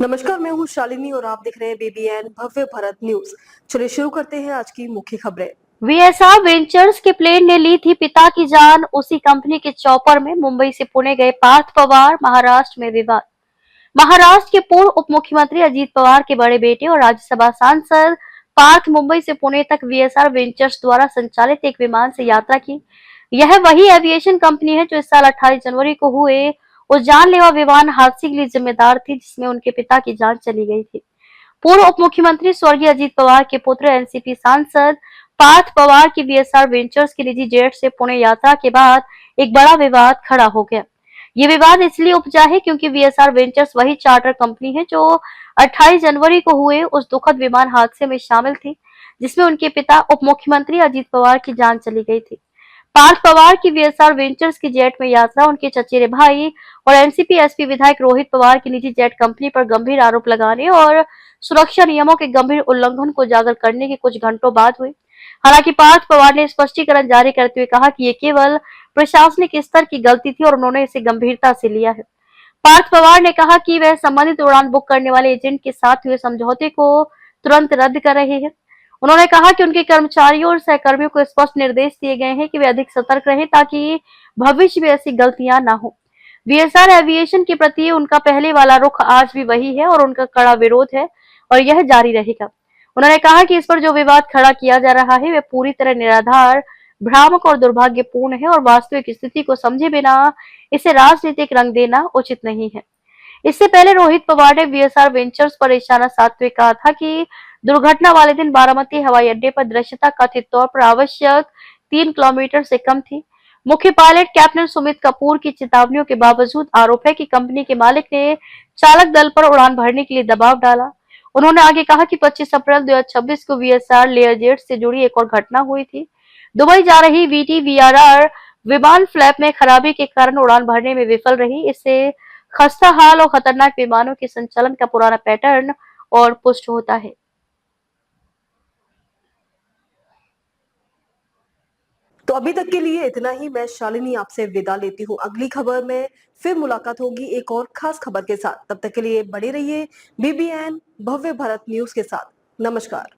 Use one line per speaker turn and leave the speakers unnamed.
नमस्कार, मैं हूँ शालिनी और आप देख रहे हैं बीबीएन भव्य भारत न्यूज। चलिए शुरू करते हैं आज की मुख्य खबरें।
वीएसआर वेंचर्स के प्लेन ने ली थी पिता की जान। उसी कंपनी के चॉपर में मुंबई से पुणे गए पार्थ पवार। महाराष्ट्र में विवाद। महाराष्ट्र के पूर्व उप मुख्यमंत्री अजीत पवार के बड़े बेटे और राज्यसभा सांसद पार्थ मुंबई से पुणे तक वीएसआर वेंचर्स द्वारा संचालित एक विमान से यात्रा की। यह वही एविएशन कंपनी है जो इस साल 28 जनवरी को हुए उस जानलेवा विमान हादसे के लिए जिम्मेदार थी जिसमें उनके पिता की जान चली गई थी। पूर्व उप मुख्यमंत्री स्वर्गीय अजीत पवार के पुत्र एनसीपी सांसद पार्थ पवार की वीएसआर वेंचर्स की निजी जेट से पुणे यात्रा के बाद एक बड़ा विवाद खड़ा हो गया। ये विवाद इसलिए उपजा है क्योंकि वीएसआर वेंचर्स वही चार्टर कंपनी है जो 28 जनवरी को हुए उस दुखद विमान हादसे में शामिल थी जिसमें उनके पिता उप मुख्यमंत्री अजीत पवार की जान चली गई थी। पार्थ पवार की वीएसआर वेंचर्स की जेट में यात्रा उनके चचेरे भाई और एनसीपी एसपी विधायक रोहित पवार की निजी जेट कंपनी पर गंभीर आरोप लगाने और सुरक्षा नियमों के गंभीर उल्लंघन को उजागर करने के कुछ घंटों बाद हुई। हालांकि पार्थ पवार ने स्पष्टीकरण जारी करते हुए कहा कि ये केवल प्रशासनिक स्तर की गलती थी और उन्होंने इसे गंभीरता से लिया है। पार्थ पवार ने कहा कि वह संबंधित उड़ान बुक करने वाले एजेंट के साथ हुए समझौते को तुरंत रद्द कर रहे हैं। उन्होंने कहा कि उनके कर्मचारियों और सहकर्मियों को स्पष्ट निर्देश दिए गए हैं कि वे अधिक सतर्क रहें ताकि भविष्य में ऐसी गलतियां न हो। वीएसआर एविएशन के प्रति उनका पहले वाला रुख आज भी वही है और उनका कड़ा विरोध है और यह जारी रहेगा। उन्होंने कहा कि इस पर जो विवाद खड़ा किया जा रहा है वह पूरी तरह निराधार, भ्रामक और दुर्भाग्यपूर्ण है और वास्तविक स्थिति को समझे बिना इसे राजनीतिक रंग देना उचित नहीं है। इससे पहले रोहित पवार ने वीएसआर वेंचर्स पर निशाना साधते हुए कहा था कि दुर्घटना वाले दिन बारामती हवाई अड्डे पर दृश्यता कथित तौर पर आवश्यक 3 किलोमीटर से कम थी। मुख्य पायलट कैप्टन सुमित कपूर की चेतावनियों के बावजूद आरोप है कि कंपनी के मालिक ने चालक दल पर उड़ान भरने के लिए दबाव डाला। उन्होंने आगे कहा कि 25 अप्रैल 2026 को वीएसआर लेयर जेट से जुड़ी एक और घटना हुई थी। दुबई जा रही वीटी वीआरआर विमान फ्लैप में खराबी के कारण उड़ान भरने में विफल रही। इससे खस्ता हाल और खतरनाक विमानों के संचालन का पुराना पैटर्न और पुष्ट होता है।
तो अभी तक के लिए इतना ही। मैं शालिनी आपसे विदा लेती हूँ। अगली खबर में फिर मुलाकात होगी एक और खास खबर के साथ। तब तक के लिए बने रहिए बीबीएन भव्य भारत न्यूज के साथ। नमस्कार।